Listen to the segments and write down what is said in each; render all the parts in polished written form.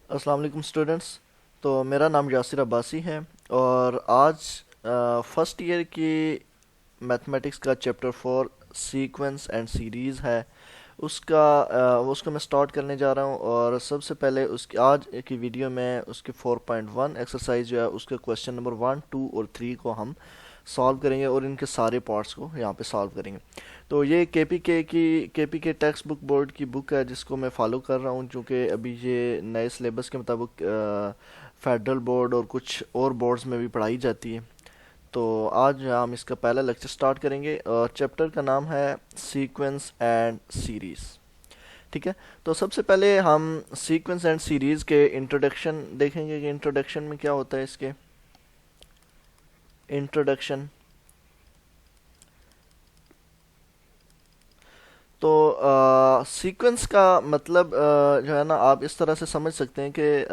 अस्सलाम वालेकुम स्टूडेंट्स। तो मेरा नाम यासिर अब्बासी है और आज फर्स्ट ईयर की मैथमेटिक्स का चैप्टर 4 सीक्वेंस एंड सीरीज़ है। उसको मैं स्टार्ट करने जा रहा हूँ और सबसे पहले उसकी आज की वीडियो में उसके 4.1 एक्सरसाइज जो है उसके क्वेश्चन नंबर 1, 2 और 3 को हम सॉल्व करेंगे और इनके सारे पार्ट्स को यहाँ पे सॉल्व करेंगे। तो ये केपीके टेक्स्ट बुक बोर्ड की बुक है जिसको मैं फॉलो कर रहा हूँ, चूँकि अभी ये नए सिलेबस के मुताबिक फेडरल बोर्ड और कुछ और बोर्ड्स में भी पढ़ाई जाती है। तो आज हम इसका पहला लेक्चर स्टार्ट करेंगे और चैप्टर का नाम है सीक्वेंस एंड सीरीज़। ठीक है। तो सबसे पहले हम सीक्वेंस एंड सीरीज़ के इंट्रोडक्शन देखेंगे कि इंट्रोडक्शन में क्या होता है। इसके इंट्रोडक्शन तो सीक्वेंस का मतलब जो है ना, आप इस तरह से समझ सकते हैं कि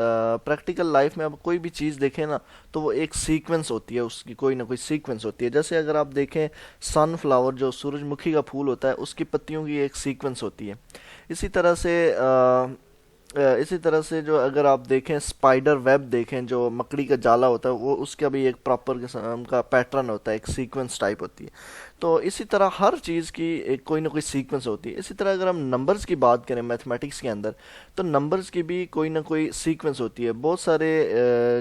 प्रैक्टिकल लाइफ में आप कोई भी चीज़ देखें ना, तो वो एक सीक्वेंस होती है, उसकी कोई ना कोई सीक्वेंस होती है। जैसे अगर आप देखें सनफ्लावर, जो सूरजमुखी का फूल होता है, उसकी पत्तियों की एक सीक्वेंस होती है। इसी तरह से इसी तरह से जो अगर आप देखें स्पाइडर वेब देखें, जो मकड़ी का जाला होता है, वो उसका भी एक प्रॉपर किस्म का पैटर्न होता है, एक सीक्वेंस टाइप होती है। तो इसी तरह हर चीज़ की एक कोई ना कोई सीक्वेंस होती है। इसी तरह अगर हम नंबर्स की बात करें मैथमेटिक्स के अंदर, तो नंबर्स की भी कोई ना कोई सीक्वेंस होती है। बहुत सारे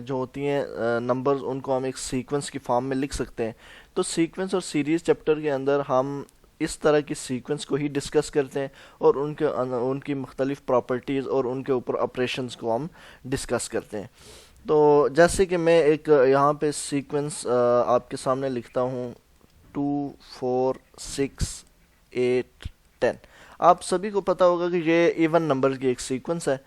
जो होती हैं नंबर्स, उनको हम एक सीक्वेंस की फॉर्म में लिख सकते हैं। तो सीक्वेंस और सीरीज़ चैप्टर के अंदर हम इस तरह की सीक्वेंस को ही डिस्कस करते हैं और उनकी मुख्तलिफ प्रॉपर्टीज़ और उनके ऊपर ऑपरेशंस को हम डिस्कस करते हैं। तो जैसे कि मैं एक यहाँ पे सीक्वेंस आपके सामने लिखता हूँ, 2, 4, 6, 8, 10। आप सभी को पता होगा कि ये इवन नंबर की एक सीक्वेंस है।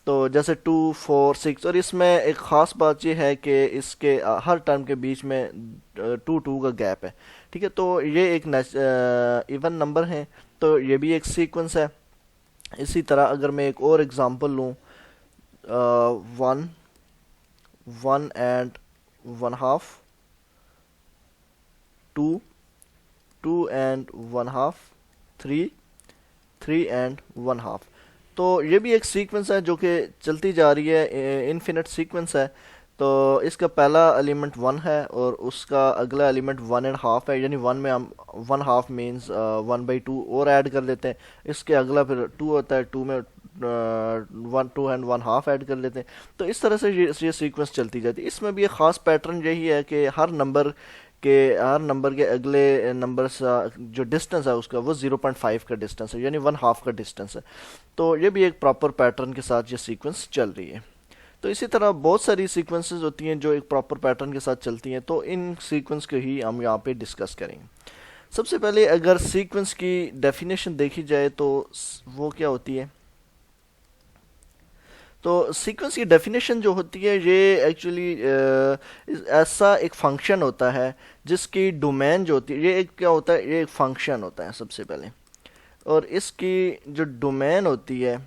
तो जैसे 2, 4, 6, और इसमें एक ख़ास बात यह है कि इसके हर टर्म के बीच में 2 का गैप है। ठीक है। तो ये एक इवन नंबर है, तो ये भी एक सीक्वेंस है। इसी तरह अगर मैं एक और एग्जांपल लूँ, 1, 1 एंड 1/2, 2, 2 एंड 1/2, 3, 3 एंड 1/2। तो ये भी एक सीक्वेंस है जो कि चलती जा रही है, इनफिनिट सीक्वेंस है। तो इसका पहला एलिमेंट 1 है और उसका अगला एलिमेंट 1.5 है, यानी 1 में हम 1/2 मीन्स 1/2 और ऐड कर लेते हैं। इसके अगला फिर 2 होता है, 2 में 2 एंड 1/2 ऐड कर लेते हैं। तो इस तरह से ये सीक्वेंस चलती जाती है। इसमें भी एक ख़ास पैटर्न यही है कि हर नंबर के अगले नंबर सा जो डिस्टेंस है उसका, वो 0.5 का डिस्टेंस है, यानी 1/2 का डिस्टेंस है। तो ये भी एक प्रॉपर पैटर्न के साथ ये सीक्वेंस चल रही है। तो इसी तरह बहुत सारी सीक्वेंसेस होती हैं जो एक प्रॉपर पैटर्न के साथ चलती हैं। तो इन सीक्वेंस को ही हम यहाँ पे डिस्कस करेंगे। सबसे पहले अगर सीक्वेंस की डेफिनेशन देखी जाए तो वो क्या होती है। तो सीक्वेंस की डेफिनेशन जो होती है, ये एक्चुअली ऐसा एक फंक्शन होता है जिसकी डोमेन जो होती है, ये एक क्या होता है, ये एक फंक्शन होता है सबसे पहले। और इसकी जो डोमेन होती है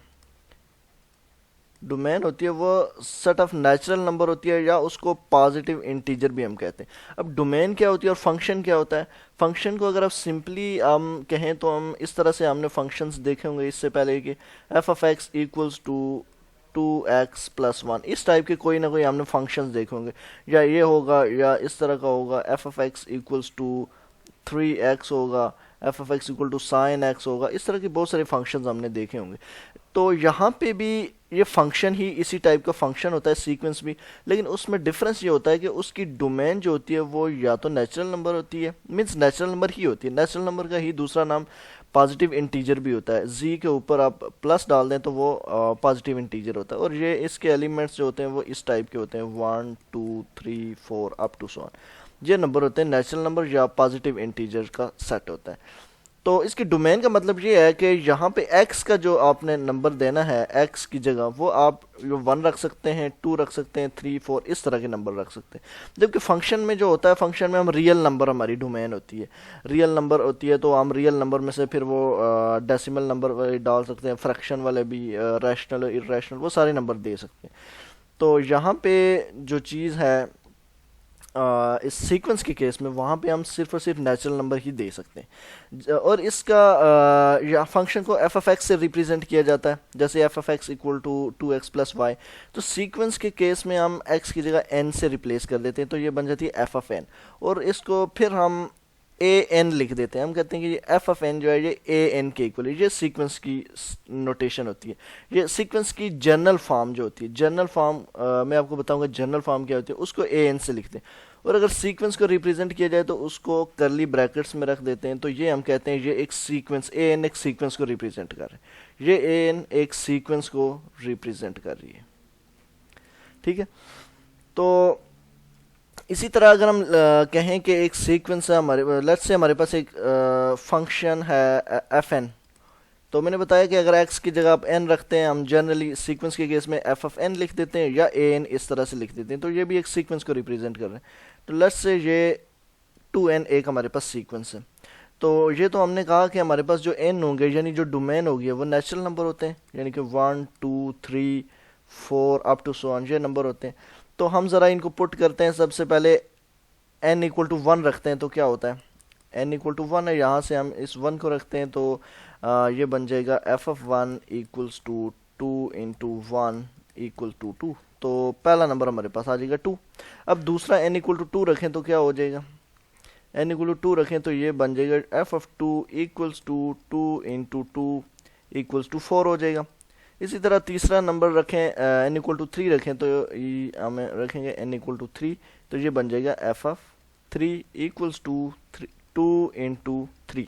वो सेट ऑफ नेचुरल नंबर होती है, या उसको पॉजिटिव इंटीजर भी हम कहते हैं। अब डोमेन क्या होती है और फंक्शन क्या होता है। फंक्शन को अगर आप सिंपली हम कहें तो हम इस तरह से, हमने फंक्शंस देखे होंगे इससे पहले कि f(x) इक्वल्स टू 2x+1, इस टाइप के कोई ना कोई हमने फंक्शंस देखे होंगे। या ये होगा, या इस तरह का होगा, f(x) इक्वल्स टू 3x होगा, f(x) equal to sin x होगा। इस तरह के बहुत सारे फंक्शंस हमने देखे होंगे। तो यहाँ पे भी ये फंक्शन ही इसी टाइप का फंक्शन होता है, सीक्वेंस भी। लेकिन उसमें डिफरेंस ये होता है कि उसकी डोमेन जो होती है वो या तो नेचुरल नंबर होती है, मीन्स नेचुरल नंबर ही होती है। नेचुरल नंबर का ही दूसरा नाम पॉजिटिव इंटीजर भी होता है। जी के ऊपर आप प्लस डाल दें तो वो पॉजिटिव इंटीजर होता है। और ये इसके एलिमेंट्स जो होते हैं वो इस टाइप के होते हैं, 1, 2, 3, 4 अप टू सो ऑन। ये नंबर होते हैं नेचुरल नंबर या पॉजिटिव इंटीजर का सेट होता है। तो इसकी डोमेन का मतलब ये है कि यहाँ पे x का जो आपने नंबर देना है, x की जगह वो आप 1 रख सकते हैं, 2 रख सकते हैं, 3, 4 इस तरह के नंबर रख सकते हैं। जबकि फंक्शन में जो होता है, फंक्शन में हम रियल नंबर, हमारी डोमेन होती है रियल नंबर होती है। तो हम रियल नंबर में से फिर वो डेसिमल नंबर डाल सकते हैं, फ्रैक्शन वाले भी, रैशनल, इरेशनल, वो सारे नंबर दे सकते हैं। तो यहाँ पे जो चीज़ है, इस सीक्वेंस के केस में वहाँ पे हम सिर्फ और सिर्फ नेचुरल नंबर ही दे सकते हैं। और इसका या फंक्शन को एफ एफ एक्स से रिप्रेजेंट किया जाता है, जैसे F F X equal to 2x plus Y. तो सीक्वेंस के केस में हम x की जगह n से रिप्लेस कर देते हैं, तो ये बन जाती है एफ एफ एन। और इसको फिर हम ए एन लिख देते हैं, हम कहते हैं कि ये एफ एफ एन जो है ये ए एन के इक्वल है। ये सीक्वेंस की नोटेशन होती है। ये सीक्वेंस की जनरल फॉर्म जो होती है, जनरल फॉर्म मैं आपको बताऊंगा जनरल फॉर्म क्या होती है, उसको ए एन से लिखते हैं। और अगर सीक्वेंस को रिप्रेजेंट किया जाए तो उसको करली ब्रैकेट्स में रख देते हैं। तो ये हम कहते हैं ये एक सीक्वेंस, ए एन एक सीक्वेंस को रिप्रेजेंट कर रहे हैं, ये ए एन एक सीक्वेंस को रिप्रेजेंट कर रही है। ठीक है, तो इसी तरह अगर हम कहें कि एक सीक्वेंस है हमारे, लेट्स से हमारे पास एक फंक्शन है एफ एन। तो मैंने बताया कि अगर x की जगह आप n रखते हैं, हम जनरली सीक्वेंस के केस में एफ एफ एन लिख देते हैं या ए एन इस तरह से लिख देते हैं। तो ये भी एक सीक्वेंस को रिप्रेजेंट कर रहे हैं। तो लेट्स से ये 2n एक हमारे पास सीक्वेंस है। तो ये तो हमने कहा कि हमारे पास जो n होंगे यानी जो डोमेन होगी वो नेचुरल नंबर होते हैं, यानी कि 1 2 3 4 अप टू सो ऑन ये नंबर होते हैं। तो हम ज़रा इनको पुट करते हैं। सबसे पहले n इक्वल टू 1 रखते हैं, तो क्या होता है, n इक्वल टू 1 है, यहाँ से हम इस 1 को रखते हैं, तो ये बन जाएगा F F one equals to 2 into 1 equal to 2। तो पहला नंबर हमारे पास आ जाएगा 2। अब दूसरा n इक्वल टू 2 रखें तो क्या हो जाएगा, n इक्वल टू 2 रखें तो ये बन जाएगा F F two equals to 2 into 2 equals to 4 हो जाएगा। इसी तरह तीसरा नंबर रखें, n इक्वल टू 3 रखें तो हमें रखेंगे n इक्वल टू 3, तो ये बन जाएगा F F 3 equals to 2 into 3।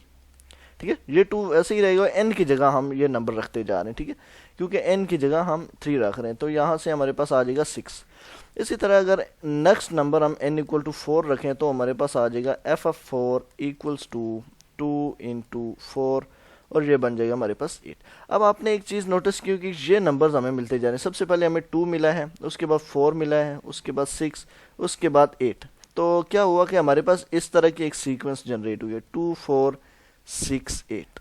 ठीक है, ये 2 ऐसे ही रहेगा, n की जगह हम ये नंबर रखते जा रहे हैं। ठीक है, क्योंकि n की जगह हम 3 रख रहे हैं, तो यहाँ से हमारे पास आ जाएगा 6। इसी तरह अगर नेक्स्ट नंबर हम n इक्वल टू 4 रखें तो हमारे पास आ जाएगा F F 4 equals to 2 into 4, और ये बन जाएगा हमारे पास 8। अब आपने एक चीज़ नोटिस की कि ये नंबर्स हमें मिलते जा रहे हैं। सबसे पहले हमें 2 मिला है, उसके बाद 4 मिला है, उसके बाद 6, उसके बाद 8। तो क्या हुआ कि हमारे पास इस तरह की एक सीक्वेंस जनरेट हुई है 2 4 6 8।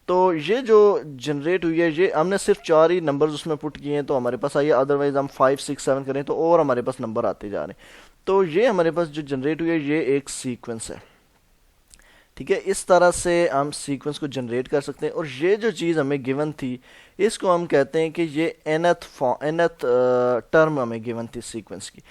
तो ये जो जनरेट हुई है ये हमने सिर्फ 4 ही नंबर्स उसमें पुट किए हैं तो हमारे पास आई है। अदरवाइज हम 5 6 7 करें तो और हमारे पास नंबर आते जा रहे हैं। तो ये हमारे पास जो जनरेट हुई है ये एक सीक्वेंस है। ठीक है, इस तरह से हम सीक्वेंस को जनरेट कर सकते हैं। और ये जो चीज़ हमें गिवन थी इसको हम कहते हैं कि ये nth टर्म हमें गिवन थी सीक्वेंस की,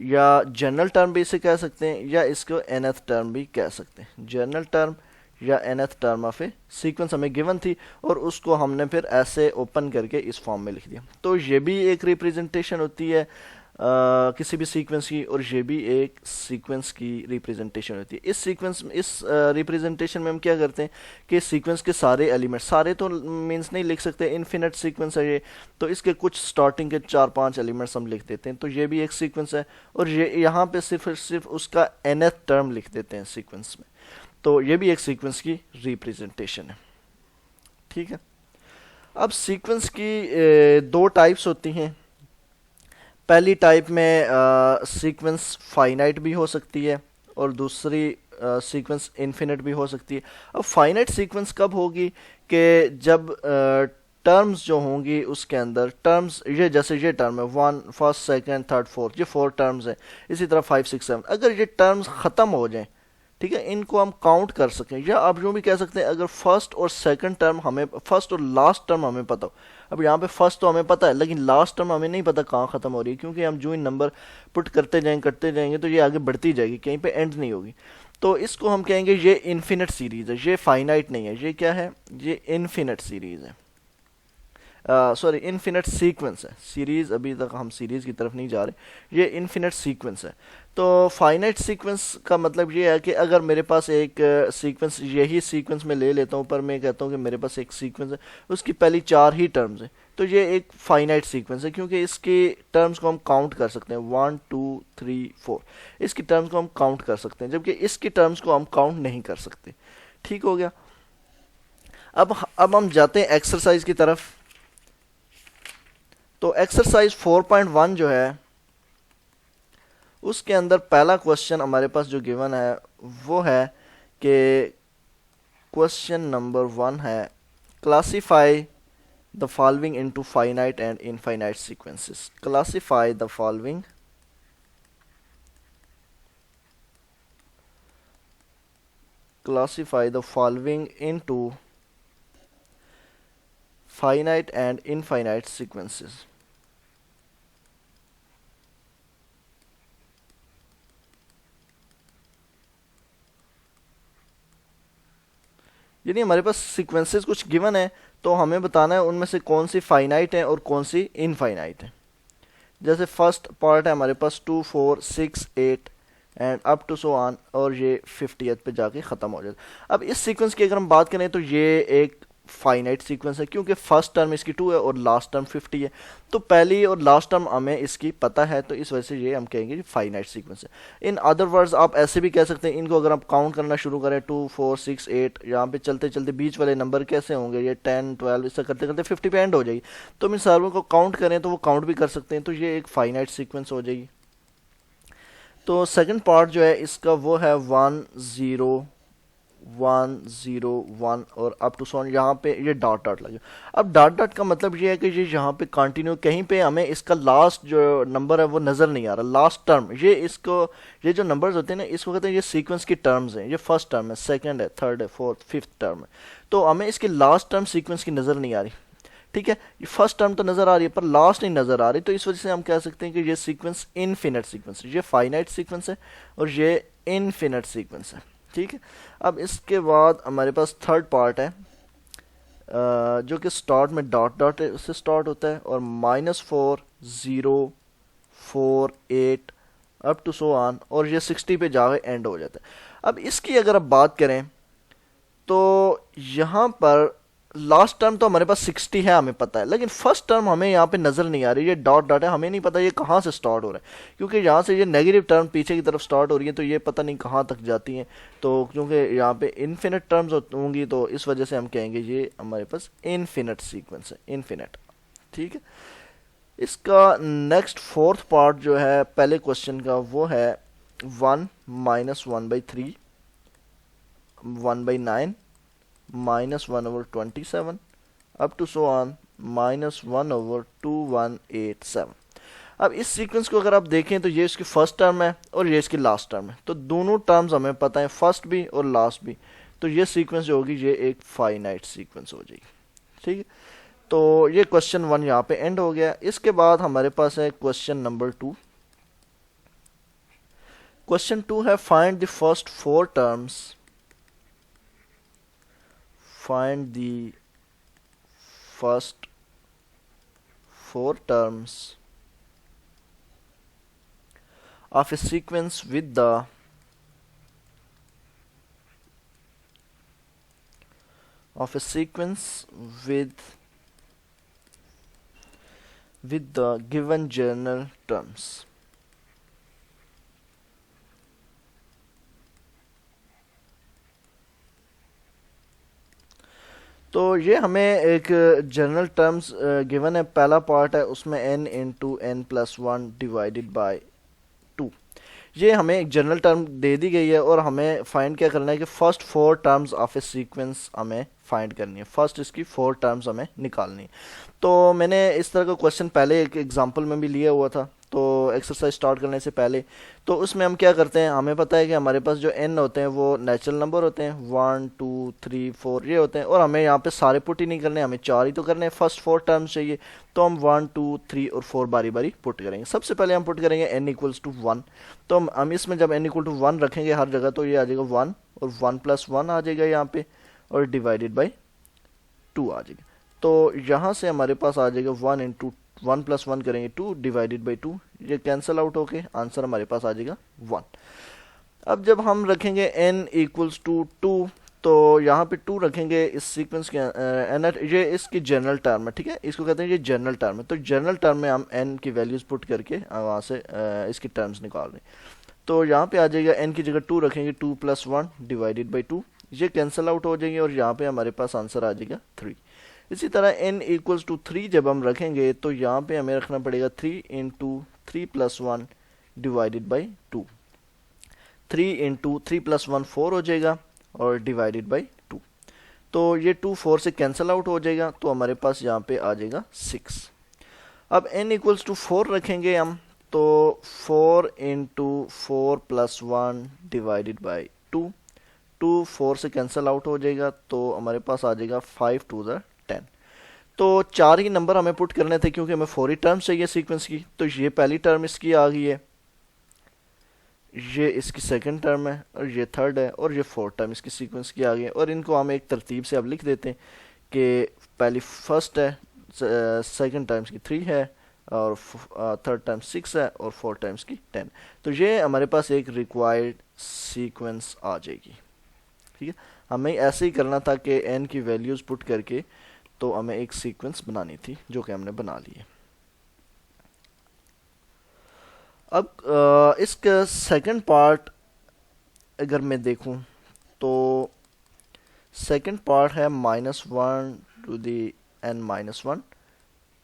या जनरल टर्म भी इसे कह सकते हैं, या इसको nth टर्म भी कह सकते हैं। जनरल टर्म या nth term of A sequence हमें गिवन थी और उसको हमने फिर ऐसे ओपन करके इस फॉर्म में लिख दिया। तो ये भी एक रिप्रेजेंटेशन होती है किसी भी सीक्वेंस की, और ये भी एक सीक्वेंस की रिप्रेजेंटेशन होती है। इस रिप्रेजेंटेशन में हम क्या करते हैं कि सीक्वेंस के सारे एलिमेंट्स, सारे तो मींस नहीं लिख सकते, इनफिनिट सीक्वेंस है ये, तो इसके कुछ स्टार्टिंग के 4-5 एलिमेंट्स हम लिख देते हैं। तो ये भी एक सीक्वेंस है, और ये यहाँ पे सिर्फ उसका nth टर्म लिख देते हैं सीक्वेंस में। तो ये भी एक सीक्वेंस की रिप्रेजेंटेशन है। ठीक है, अब सीक्वेंस की 2 टाइप्स होती हैं। पहली टाइप में सीक्वेंस फाइनाइट भी हो सकती है और दूसरी सीक्वेंस इनफिनिट भी हो सकती है। अब फाइनाइट सीक्वेंस कब होगी कि जब टर्म्स जो होंगी उसके अंदर टर्म्स, ये जैसे ये टर्म है 1 फर्स्ट सेकंड थर्ड फोर्थ, ये 4 टर्म्स हैं। इसी तरह 5 6 7, अगर ये टर्म्स ख़त्म हो जाएं, ठीक है, इनको हम काउंट कर सकें, या आप यूँ भी कह सकते हैं अगर फर्स्ट और सेकंड टर्म हमें, फर्स्ट और लास्ट टर्म हमें पता हो। अब यहाँ पे फर्स्ट तो हमें पता है लेकिन लास्ट टर्म हमें नहीं पता कहाँ ख़त्म हो रही है, क्योंकि हम जो इन नंबर पुट करते जाएंगे तो ये आगे बढ़ती जाएगी, कहीं पे एंड नहीं होगी। तो इसको हम कहेंगे ये इन्फिनिट सीरीज़ है, ये फाइनाइट नहीं है। ये क्या है, ये इन्फिनिट सीरीज़ है, सॉरी इन्फिनिट सीक्वेंस है। सीरीज़, अभी तक हम सीरीज़ की तरफ नहीं जा रहे, ये इन्फिनिट सीक्वेंस है। तो फाइनाइट सीक्वेंस का मतलब ये है कि अगर मेरे पास एक सीक्वेंस, यही सीक्वेंस में ले लेता हूँ, पर मैं कहता हूँ कि मेरे पास एक सीक्वेंस है, उसकी पहली 4 ही टर्म्स हैं, तो ये एक फाइनाइट सीक्वेंस है, क्योंकि इसके टर्म्स को हम काउंट कर सकते हैं 1 2 3 4, इसकी टर्म्स को हम काउंट कर सकते हैं, जबकि इसकी टर्म्स को हम काउंट नहीं कर सकते। ठीक हो गया। अब हम जाते हैं एक्सरसाइज की तरफ। तो एक्सरसाइज 4.1 जो है उसके अंदर पहला क्वेश्चन हमारे पास जो गिवन है वो है कि क्वेश्चन नंबर 1 है, classify the following into finite and infinite sequences. Classify the following classify the following into finite and infinite sequences. यानी हमारे पास सीक्वेंसेस कुछ गिवन है, तो हमें बताना है उनमें से कौन सी फाइनाइट है और कौन सी इनफाइनाइट है। जैसे फर्स्ट पार्ट है हमारे पास 2 4 6 8 and up to so on, और ये 50th पे जाके ख़त्म हो जाता है। अब इस सीक्वेंस की अगर हम बात करें तो ये एक फाइनाइट सीक्वेंस है, क्योंकि फर्स्ट टर्म इसकी 2 है और लास्ट टर्म 50 है, तो पहली और लास्ट टर्म हमें इसकी पता है, तो इस वजह से ये हम कहेंगे फाइनाइट सीक्वेंस है। इन अदर वर्ड्स आप ऐसे भी कह सकते हैं, इनको अगर आप काउंट करना शुरू करें 2 4 6 8, यहाँ पे चलते चलते बीच वाले नंबर कैसे होंगे, ये 10 12 इससे करते करते 50 पे एंड हो जाएगी, तो हम इन सारों को काउंट करें तो वो काउंट भी कर सकते हैं, तो ये एक फाइनाइट सीक्वेंस हो जाएगी। तो सेकंड पार्ट जो है इसका वो है 1 0 1 0 1 और अप टू सॉन, यहाँ पे ये डॉट डॉट लगे। अब डॉट डॉट का मतलब ये है कि ये यहाँ पे कंटिन्यू, कहीं पे हमें इसका लास्ट जो नंबर है वो नज़र नहीं आ रहा, लास्ट टर्म, ये इसको, ये जो नंबर्स होते हैं ना इसको कहते हैं ये सीक्वेंस की टर्म्स हैं, ये फर्स्ट टर्म है, सेकंड है, थर्ड है, फोर्थ, फिफ्थ टर्म है, तो हमें इसकी लास्ट टर्म सीक्वेंस की नज़र नहीं आ रही। ठीक है, ये फर्स्ट टर्म तो नज़र आ रही है पर लास्ट नहीं नज़र आ रही, तो इस वजह से हम कह सकते हैं कि ये सीक्वेंस इनफिनिट सीक्वेंस है, ये फाइनाइट सीक्वेंस है और ये इनफिनिट सीक्वेंस है। ठीक है, अब इसके बाद हमारे पास थर्ड पार्ट है जो कि स्टार्ट में डॉट डॉट से स्टार्ट होता है और -4 0 4 8 अप टू सो ऑन, और ये 60 पे जाके एंड हो जाता है। अब इसकी अगर आप बात करें तो यहाँ पर लास्ट टर्म तो हमारे पास 60 है हमें पता है, लेकिन फर्स्ट टर्म हमें यहाँ पे नज़र नहीं आ रही, ये डॉट डॉट है, हमें नहीं पता ये कहाँ से स्टार्ट हो रहा है, क्योंकि यहाँ से ये नेगेटिव टर्म पीछे की तरफ स्टार्ट हो रही है, तो ये पता नहीं कहाँ तक जाती हैं, तो क्योंकि यहाँ पे इनफिनिट टर्म्स होंगी तो इस वजह से हम कहेंगे ये हमारे पास इनफिनिट सीक्वेंस है, इनफिनिट। ठीक है, इसका नेक्स्ट फोर्थ पार्ट जो है पहले क्वेश्चन का वो है 1 -1/3 1/9 -1/27 अप टू सो ऑन -1/2187। अब इस सीक्वेंस को अगर आप देखें तो ये इसकी फर्स्ट टर्म है और ये इसकी लास्ट टर्म है, तो दोनों टर्म्स हमें पता है, फर्स्ट भी और लास्ट भी, तो ये सीक्वेंस जो होगी ये एक फाइनाइट सीक्वेंस हो जाएगी। ठीक है, तो ये क्वेश्चन 1 यहाँ पे एंड हो गया। इसके बाद हमारे पास है क्वेश्चन नंबर 2। क्वेश्चन 2 है find the first 4 terms, find the first 4 terms of a sequence with the given general terms। तो ये हमें एक जनरल टर्म्स गिवन है, पहला पार्ट है उसमें n into n plus 1 divided by 2, ये हमें एक जनरल टर्म दे दी गई है और हमें फाइंड क्या करना है कि first 4 terms of A sequence हमें फाइंड करनी है, फर्स्ट इसकी 4 टर्म्स हमें निकालनी है। तो मैंने इस तरह का क्वेश्चन पहले एक एग्जांपल में भी लिया हुआ था, तो एक्सरसाइज स्टार्ट करने से पहले, तो उसमें हम क्या करते हैं, हमें पता है कि हमारे पास जो n होते हैं वो नेचुरल नंबर होते हैं, 1 2 3 4 ये होते हैं, और हमें यहाँ पे सारे पुट ही नहीं करने, हमें 4 ही तो करने हैं, फर्स्ट 4 टर्म्स चाहिए, तो हम 1 2 3 और 4 बारी बारी पुट करेंगे। सबसे पहले हम पुट करेंगे n इक्वल्स टू 1, तो हम इसमें जब n इक्वल टू 1 रखेंगे हर जगह, तो ये आ जाएगा 1 और 1 प्लस 1 आ जाएगा यहाँ पे, और डिवाइडेड बाई 2 आ जाएगा, तो यहाँ से हमारे पास आ जाएगा 1 इंटू 1 प्लस 1 करेंगे 2 डिवाइडेड बाई 2, ये कैंसिल आउट होके आंसर हमारे पास आ जाएगा 1। अब जब हम रखेंगे n इक्वल्स टू 2, तो यहाँ पे 2 रखेंगे इस सीक्वेंस के ये इसकी जनरल टर्म है। ठीक है, इसको कहते हैं ये जनरल टर्म है, तो जनरल टर्म में हम n की वैल्यूज पुट करके वहाँ से इसकी टर्म्स निकाल रहे हैं। तो यहाँ पे आ जाएगा n की जगह 2 रखेंगे 2 प्लस 1 डिवाइडेड बाई 2, ये कैंसिल आउट हो जाएंगे और यहाँ पे हमारे पास आंसर आ जाएगा 3। इसी तरह n इक्वल्स टू 3 जब हम रखेंगे तो यहाँ पे हमें रखना पड़ेगा 3 into 3 plus 1 divided by 2, 3 into 3 plus 1 4 हो जाएगा और डिवाइडेड बाई 2, तो ये 2 4 से कैंसिल आउट हो जाएगा, तो हमारे पास यहाँ पे आ जाएगा 6। अब n इक्वल्स टू 4 रखेंगे हम, तो 4 इंटू 4 प्लस 1 डिवाइडेड बाई 2, 2 4 से कैंसिल आउट हो जाएगा, तो हमारे पास आ जाएगा 5 2 10। तो 4 ही नंबर हमें पुट करने थे क्योंकि हमें 4 ही टर्म्स चाहिए सीक्वेंस की। तो ये पहली टर्म इसकी आ गई है, ये इसकी सेकंड टर्म है, और ये थर्ड है, और ये फोर्थ टर्म इसकी सीक्वेंस की आ गई है। और इनको हम एक तरतीब से अब लिख देते हैं कि पहली फर्स्ट है, सेकंड टाइम्स की 3 है, और थर्ड टाइम्स 6 है, और फोर्थ टाइम्स की 10। तो ये हमारे पास एक रिक्वायर्ड सीक्वेंस आ जाएगी। ठीक है, हमें ऐसे ही करना था कि n की वैल्यूज़ पुट करके तो हमें एक सीक्वेंस बनानी थी, जो कि हमने बना ली है। अब इसका सेकंड पार्ट अगर मैं देखूं तो सेकंड पार्ट है -1 to the n -1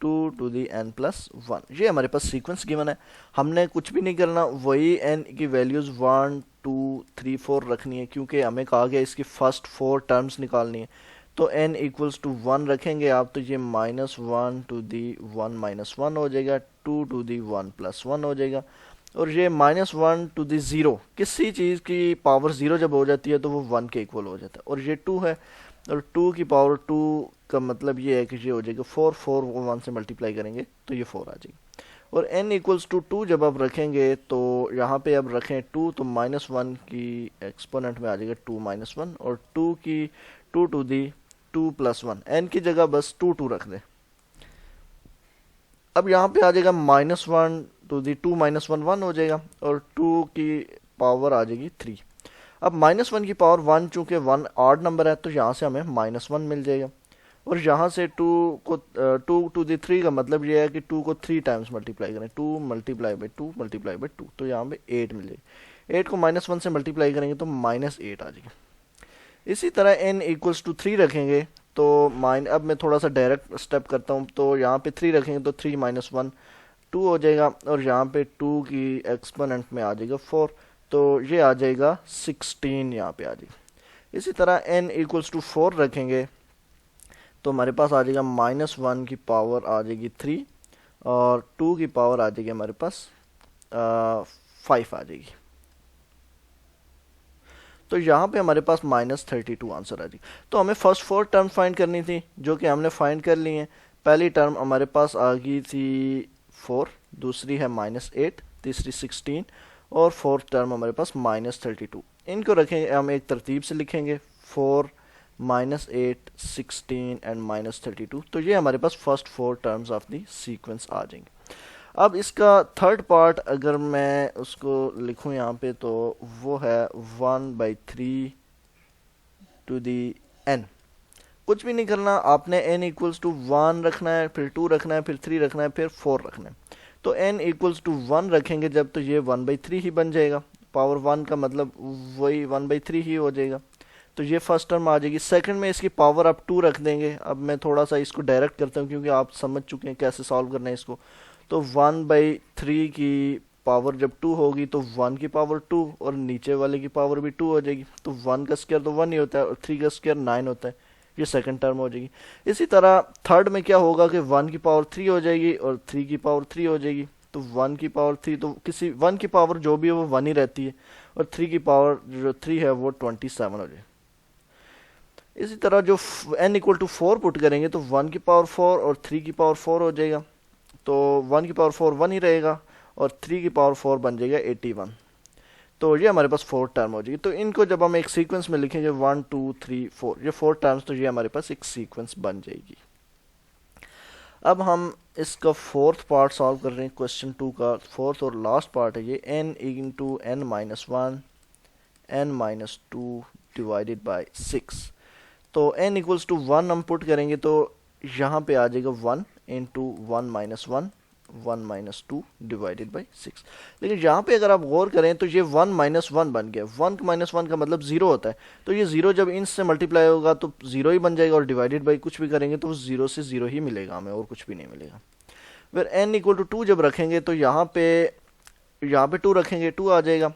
2 to the n plus 1। ये हमारे पास सीक्वेंस गिवन है, हमने कुछ भी नहीं करना, वही n की वैल्यूज़ 1 2 3 4 रखनी है, क्योंकि हमें कहा गया इसकी फर्स्ट 4 टर्म्स निकालनी है। तो n इक्वल्स टू 1 रखेंगे आप, तो ये -1 टू दी 1 -1 हो जाएगा, 2 टू दी 1 प्लस 1 हो जाएगा, और ये -1 टू दी 0, किसी चीज़ की पावर 0 जब हो जाती है तो वो 1 के इक्वल हो जाता है। और ये 2 है, और 2 की पावर 2 का मतलब ये है कि ये हो जाएगा 4 4 को 1 से मल्टीप्लाई करेंगे तो ये 4 आ जाएगी। और n इक्वल्स टू 2 जब आप रखेंगे तो यहाँ पे अब रखें 2, तो -1 की एक्सपोनेंट में आ जाएगा 2 -1, और 2 की 2 टू दी 2 प्लस 1, n की जगह बस 2 2 रख दें। अब यहाँ पे आ जाएगा -1 टू दी 2 -1 1 हो जाएगा, और 2 की पावर आ जाएगी 3। अब -1 की पावर 1, चूंकि 1 ऑड नंबर है तो यहाँ से हमें -1 मिल जाएगा, और यहाँ से 2 टू दी 3 का मतलब ये है कि 2 को 3 टाइम्स मल्टीप्लाई करें, 2 मल्टीप्लाई बाई 2 मल्टीप्लाई बाई 2, तो यहाँ पे 8 मिल जाएगी। 8 को -1 से मल्टीप्लाई करेंगे तो -8 आ जाएगी। इसी तरह n इक्वल्स टू 3 रखेंगे तो अब मैं थोड़ा सा डायरेक्ट स्टेप करता हूँ, तो यहाँ पे 3 रखेंगे तो 3 -1 2 हो जाएगा, और यहाँ पे 2 की एक्सपोनेंट में आ जाएगा 4, तो ये आ जाएगा 16 यहाँ पे आ जाएगा। इसी तरह n इक्वल्स टू 4 रखेंगे तो हमारे पास आ जाएगा -1 की पावर आ जाएगी 3, और 2 की पावर आ जाएगी हमारे पास 5 आ जाएगी। तो यहाँ पे हमारे पास -32 आंसर आ जाएगी। तो हमें फर्स्ट 4 टर्म फाइंड करनी थी, जो कि हमने फाइंड कर ली हैं। पहली टर्म हमारे पास आ गई थी 4, दूसरी है -8, तीसरी 16, और फोर्थ टर्म हमारे पास -32। इनको रखेंगे हम एक तरतीब से लिखेंगे, 4 -8 16 एंड -32। तो ये हमारे पास first 4 terms of the sequence आ जाएंगे। अब इसका थर्ड पार्ट अगर मैं उसको लिखूं यहाँ पे तो वो है 1/3 टू दी n। कुछ भी नहीं करना, आपने n इक्वल्स टू 1 रखना है, फिर 2 रखना है, फिर 3 रखना है, फिर 4 रखना है। तो n इक्वल्स टू 1 रखेंगे जब, तो ये 1/3 ही बन जाएगा, पावर 1 का मतलब वही 1/3 ही हो जाएगा। तो ये फर्स्ट टर्म आ जाएगी। सेकंड में इसकी पावर आप 2 रख देंगे। अब मैं थोड़ा सा इसको डायरेक्ट करता हूँ क्योंकि आप समझ चुके हैं कैसे सॉल्व करना है इसको। तो 1/3 की पावर जब 2 होगी तो 1 की पावर 2, और नीचे वाले की पावर भी 2 हो जाएगी। तो 1 का स्क्वायर तो 1 ही होता है, और 3 का स्क्वायर 9 होता है। ये सेकंड टर्म हो जाएगी। इसी तरह थर्ड में क्या होगा कि 1 की पावर 3 हो जाएगी और 3 की पावर 3 हो जाएगी। तो 1 की पावर 3, तो किसी 1 की पावर जो भी है वो 1 ही रहती है, और 3 की पावर जो 3 है वो 27 हो जाएगी। इसी तरह जो n इक्वल टू 4 पुट करेंगे तो 1 की पावर 4 और 3 की पावर 4 हो जाएगा। तो 1 की पावर 4 1 ही रहेगा, और 3 की पावर 4 बन जाएगा 81। तो ये हमारे पास 4 टर्म हो जाएगी। तो इनको जब हम एक सीक्वेंस में लिखेंगे 1 2 3 4, ये 4 टर्म्स, तो ये हमारे पास एक सीक्वेंस बन जाएगी। अब हम इसका फोर्थ पार्ट सॉल्व कर रहे हैं। क्वेश्चन 2 का फोर्थ और लास्ट पार्ट है ये, n into n-1 n-2 divided by 6। तो n इक्वल्स टू 1 हम पुट करेंगे तो यहाँ पे आ जाएगा 1 इंटू 1-1 1-2 डिवाइडेड बाई 6। लेकिन यहाँ पे अगर आप गौर करें तो ये 1-1 बन गया। 1 का मतलब 0 होता है, तो ये 0 जब इन से मल्टीप्लाई होगा तो 0 ही बन जाएगा, और डिवाइडेड बाई कुछ भी करेंगे तो 0 से 0 ही मिलेगा हमें, और कुछ भी नहीं मिलेगा। फिर n इक्वल टू 2 जब रखेंगे तो यहाँ पे 2 रखेंगे, 2 आ जाएगा,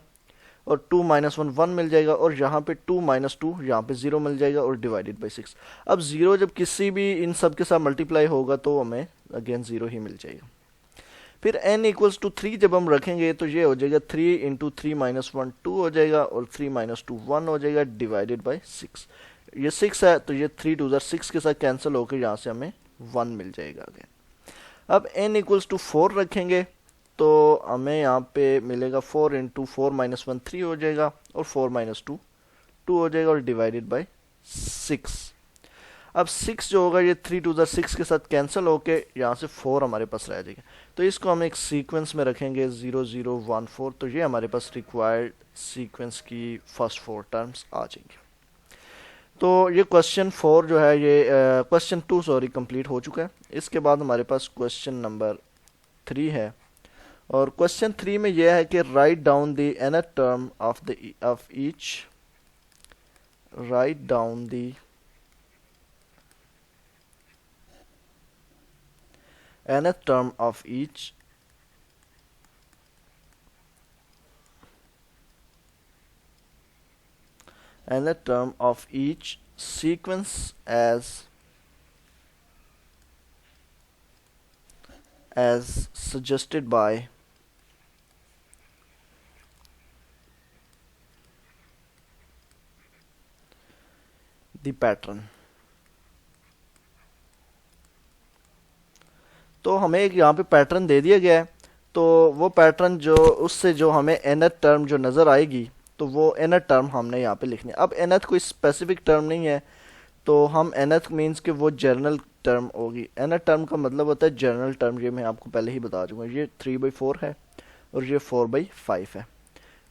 और 2-1 1 मिल जाएगा, और यहाँ पे 2-2 यहाँ पे 0 मिल जाएगा, और डिवाइडेड बाई 6। अब 0 जब किसी भी इन सब के साथ मल्टीप्लाई होगा तो हमें अगेन 0 ही मिल जाएगा। फिर n इक्वल्स टू 3 जब हम रखेंगे तो ये हो जाएगा 3 इंटू 3 माइनस 1 2 हो जाएगा, और 3 माइनस 2 1 हो जाएगा, डिवाइडेड बाई 6। ये 6 है तो ये 3 2 6 के साथ कैंसिल होकर यहाँ से हमें 1 मिल जाएगा आगे। अब n इक्वल्स टू 4 रखेंगे तो हमें यहाँ पे मिलेगा 4 इंटू 4 माइनस 1 3 हो जाएगा, और 4 माइनस 2 2 हो जाएगा, और डिवाइडेड बाई 6। अब 6 जो होगा ये 3 2 6 के साथ कैंसिल होके यहाँ से 4 हमारे पास रह जाएगा। तो इसको हम एक सीक्वेंस में रखेंगे 0 0 1 4, तो ये हमारे पास रिक्वायर्ड सीक्वेंस की फर्स्ट 4 टर्म्स आ जाएंगे। तो ये क्वेश्चन 4 जो है ये क्वेश्चन 2 सॉरी कंप्लीट हो चुका है। इसके बाद हमारे पास क्वेश्चन नंबर 3 है, और क्वेश्चन 3 में यह है कि write down the nth term of each, write down the nth term of each nth term of each sequence as suggested by the pattern। तो हमें एक यहाँ पे पैटर्न दे दिया गया है, तो वो पैटर्न जो उससे जो हमें nth टर्म जो नज़र आएगी तो वो nth टर्म हमने यहाँ पे लिखनी है। अब nth कोई स्पेसिफिक टर्म नहीं है, तो हम nth मीन्स कि वो जर्नल टर्म होगी। nth टर्म का मतलब होता है जर्नल टर्म, ये मैं आपको पहले ही बता चुका हूँ। ये 3/4 है और ये 4/5 है,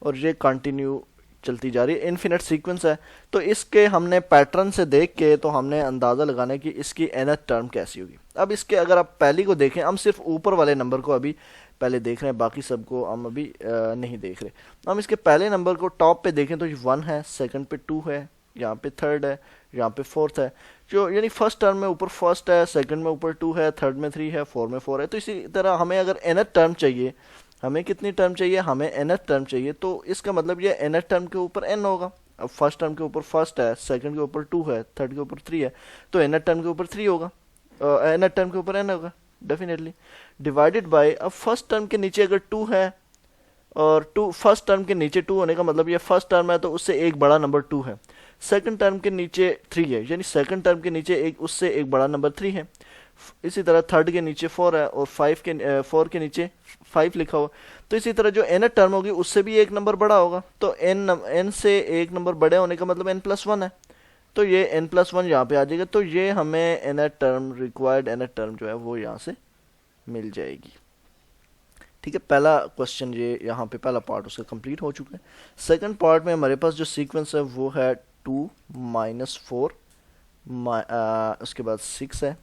और ये कंटिन्यू चलती जा रही है, इन्फिनिट सीक्वेंस है। तो इसके हमने पैटर्न से देख के तो हमने अंदाज़ा लगाना है कि इसकी nth टर्म कैसी होगी। अब इसके अगर आप पहली को देखें, हम सिर्फ ऊपर वाले नंबर को अभी पहले देख रहे हैं, बाकी सबको हम अभी नहीं देख रहे। हम इसके पहले नंबर को टॉप पे देखें तो ये 1 है, सेकंड पे 2 है, यहाँ पे 3rd है, यहाँ पे 4th है। जो यानी फर्स्ट टर्म में ऊपर 1st है, सेकंड में ऊपर 2 है, थर्ड में 3 है, 4 में 4 है। तो इसी तरह हमें अगर nth टर्म चाहिए, हमें कितनी टर्म चाहिए, हमें nth टर्म चाहिए, तो इसका मतलब ये nth टर्म के ऊपर n होगा। अब फर्स्ट टर्म के ऊपर 1st है, सेकंड के ऊपर 2 है, थर्ड के ऊपर 3 है, तो nth टर्म के ऊपर 3 होगा, nth टर्म के ऊपर n होगा डेफिनेटली, डिवाइडेड बाय। अब फर्स्ट टर्म के नीचे अगर 2 है और फर्स्ट टर्म के नीचे 2 होने का मतलब ये फर्स्ट टर्म है तो उससे एक बड़ा नंबर 2 है। सेकंड टर्म के नीचे 3 है, यानी सेकंड टर्म के नीचे उससे एक बड़ा नंबर 3 है। इसी तरह थर्ड के नीचे 4 है, और 4 के नीचे 5 लिखा हुआ। तो इसी तरह जो nth टर्म होगी उससे भी एक नंबर बड़ा होगा, तो n से एक नंबर बड़े होने का मतलब n+1 है, तो ये n+1 यहाँ पे आ जाएगा। तो ये हमें nth term, required nth term जो है वो यहाँ से मिल जाएगी। ठीक है, पहला क्वेश्चन ये यहाँ पे पहला पार्ट उसका कंप्लीट हो चुका है। सेकंड पार्ट में हमारे पास जो सीक्वेंस है वो है 2 -4, उसके बाद 6 है,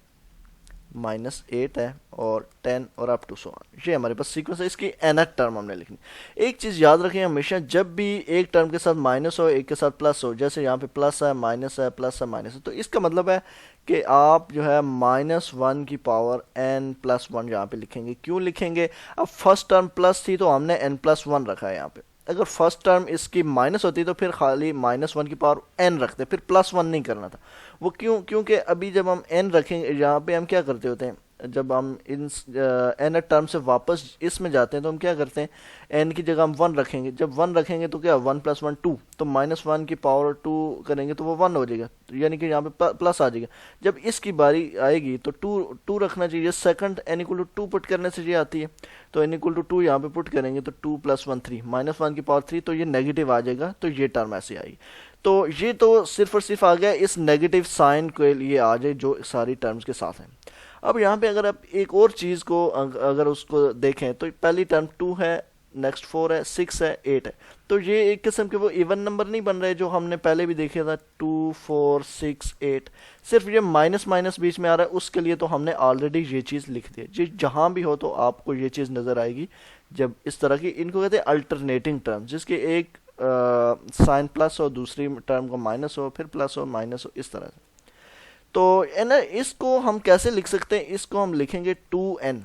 -8 है, और 10 और अप टू सो ऑन। ये हमारे पास सीक्वेंस है। इसकी nth टर्म हमने लिखनी। एक चीज़ याद रखें, हमेशा जब भी एक टर्म के साथ माइनस हो, एक के साथ प्लस हो, जैसे यहाँ पे प्लस है, माइनस है, प्लस है, माइनस है, तो इसका मतलब है कि आप जो है -1 की पावर n+1 यहाँ पे लिखेंगे। क्यों लिखेंगे? अब फर्स्ट टर्म प्लस थी तो हमने n+1 रखा है यहाँ पे। अगर फर्स्ट टर्म इसकी माइनस होती तो फिर खाली -1 की पावर n रखते, फिर +1 नहीं करना था। वो क्यों? क्योंकि अभी जब हम n रखेंगे यहाँ पे, हम क्या करते होते हैं, जब हम इन n टर्म से वापस इसमें जाते हैं तो हम क्या करते हैं, n की जगह हम 1 रखेंगे। जब 1 रखेंगे तो क्या 1 + 1 2, तो -1 की पावर 2 करेंगे तो वो 1 हो जाएगा, तो यानी कि यहाँ पे प्लस आ जाएगा। जब इसकी बारी आएगी तो 2 रखना चाहिए। सेकंड n = 2 पुट करने से ये आती है, तो n = 2 यहाँ पे पुट करेंगे तो 2 + 1 3, -1 की पावर 3, तो ये नेगेटिव आ जाएगा, तो ये टर्म ऐसे आएगी। तो ये तो सिर्फ और सिर्फ आ गया इस नेगेटिव साइन के लिए आ जाए जो सारी टर्म्स के साथ हैं। अब यहाँ पे अगर आप एक और चीज़ को अगर उसको देखें तो पहली टर्म 2 है, नेक्स्ट 4 है, 6 है, 8 है, तो ये एक किस्म के वो इवन नंबर नहीं बन रहे जो हमने पहले भी देखे था 2 4 6 8। सिर्फ ये माइनस माइनस बीच में आ रहा है, उसके लिए तो हमने ऑलरेडी ये चीज़ लिख दी है। जी जहाँ भी हो तो आपको ये चीज़ नज़र आएगी जब इस तरह की, इनको कहते हैं अल्टरनेटिंग टर्म, जिसके एक साइन प्लस हो, दूसरी टर्म का माइनस हो, फिर प्लस हो, माइनस हो, इस तरह से। तो ना इसको हम कैसे लिख सकते हैं? इसको हम लिखेंगे 2n।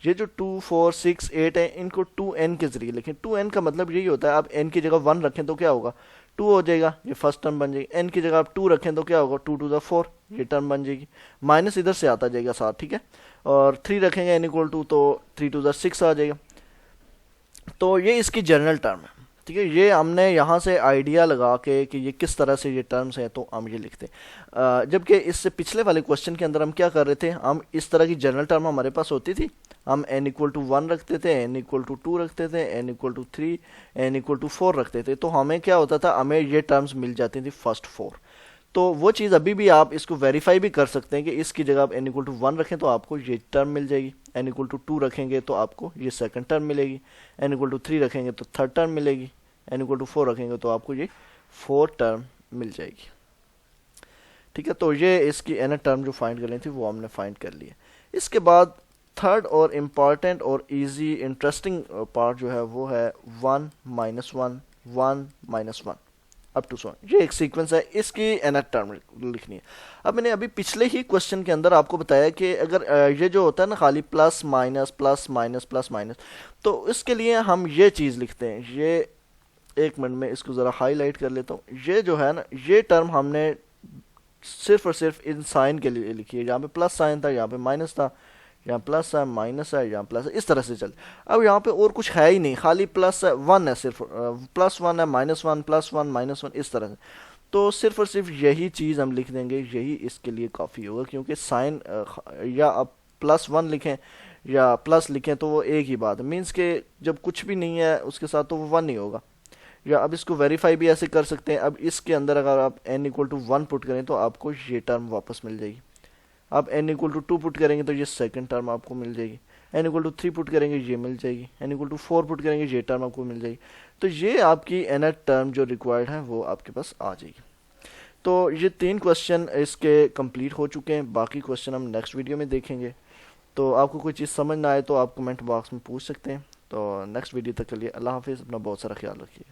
ये जो 2 4 6 8 है, इनको 2n के जरिए लिखें। 2n का मतलब यही होता है, आप n की जगह 1 रखें तो क्या होगा, टू हो जाएगा, ये फर्स्ट टर्म बन जाएगी। एन की जगह आप टू रखें तो क्या होगा, टू टू द फोर, ये टर्म बन जाएगी। माइनस इधर से आता जाएगा साथ, ठीक है। और थ्री रखेंगे एन इक्वल टू, तो थ्री टू द सिक्स आ जाएगा। तो ये इसकी जनरल टर्म है, ठीक है। ये हमने यहाँ से आइडिया लगा के कि ये किस तरह से ये टर्म्स हैं, तो हम ये लिखते हैं। जबकि इससे पिछले वाले क्वेश्चन के अंदर हम क्या कर रहे थे, हम इस तरह की जनरल टर्म हमारे पास होती थी, हम n इक्वल टू वन रखते थे, n इक्वल टू टू रखते थे, n equal to three, n equal to four रखते थे, तो हमें क्या होता था, हमें ये टर्म्स मिल जाती थी फर्स्ट फोर। तो वो चीज़ अभी भी आप इसको वेरीफाई भी कर सकते हैं कि इसकी जगह आप n इक्वल टू वन रखें तो आपको ये टर्म मिल जाएगी, n इक्वल टू टू रखेंगे तो आपको ये सेकंड टर्म मिलेगी, n इक्वल टू थ्री रखेंगे तो थर्ड टर्म मिलेगी, n इक्वल टू फोर रखेंगे तो आपको ये फोर्थ टर्म मिल जाएगी, ठीक है। तो ये इसकी n टर्म जो फाइंड करनी थी वो हमने फाइंड कर ली है। इसके बाद थर्ड और इम्पॉर्टेंट और इजी इंटरेस्टिंग पार्ट जो है वो है one minus one, one minus one up to so. ये एक सीक्वेंस है, इसकी nth टर्म लिखनी है। अब मैंने अभी पिछले ही क्वेश्चन के अंदर आपको बताया कि अगर ये जो होता है ना खाली plus minus plus minus plus minus, तो इसके लिए हम ये चीज़ लिखते हैं। ये एक मिनट में इसको ज़रा हाईलाइट कर लेता हूँ। ये जो है ना, ये टर्म हमने सिर्फ और सिर्फ इन साइन के लिए लिखी है। यहाँ पे प्लस साइन था, यहाँ पे माइनस था, यहाँ प्लस है, माइनस है, यहाँ प्लस है, इस तरह से चल। अब यहाँ पे और कुछ है ही नहीं, खाली प्लस है, वन है, सिर्फ प्लस वन है, minus one, plus one, minus one, इस तरह से। तो सिर्फ और सिर्फ यही चीज़ हम लिख देंगे, यही इसके लिए काफ़ी होगा, क्योंकि साइन या आप प्लस वन लिखें या प्लस लिखें तो वो एक ही बात है। मीन्स के जब कुछ भी नहीं है उसके साथ तो वो वन ही होगा। या अब इसको वेरीफाई भी ऐसे कर सकते हैं। अब इसके अंदर अगर आप n equal to one put करें तो आपको ये टर्म वापस मिल जाएगी। आप n equal to two put करेंगे तो ये सेकंड टर्म आपको मिल जाएगी। n equal to three put करेंगे ये मिल जाएगी। n equal to four put करेंगे ये टर्म आपको मिल जाएगी। तो ये आपकी nth टर्म जो रिक्वायर्ड है वो आपके पास आ जाएगी। तो ये तीन क्वेश्चन इसके कंप्लीट हो चुके हैं। बाकी क्वेश्चन हम नेक्स्ट वीडियो में देखेंगे। तो आपको कोई चीज़ समझ ना आए तो आप कमेंट बॉक्स में पूछ सकते हैं। तो नेक्स्ट वीडियो तक के लिए अल्लाह हाफिज़, अपना बहुत सारा ख्याल रखिए।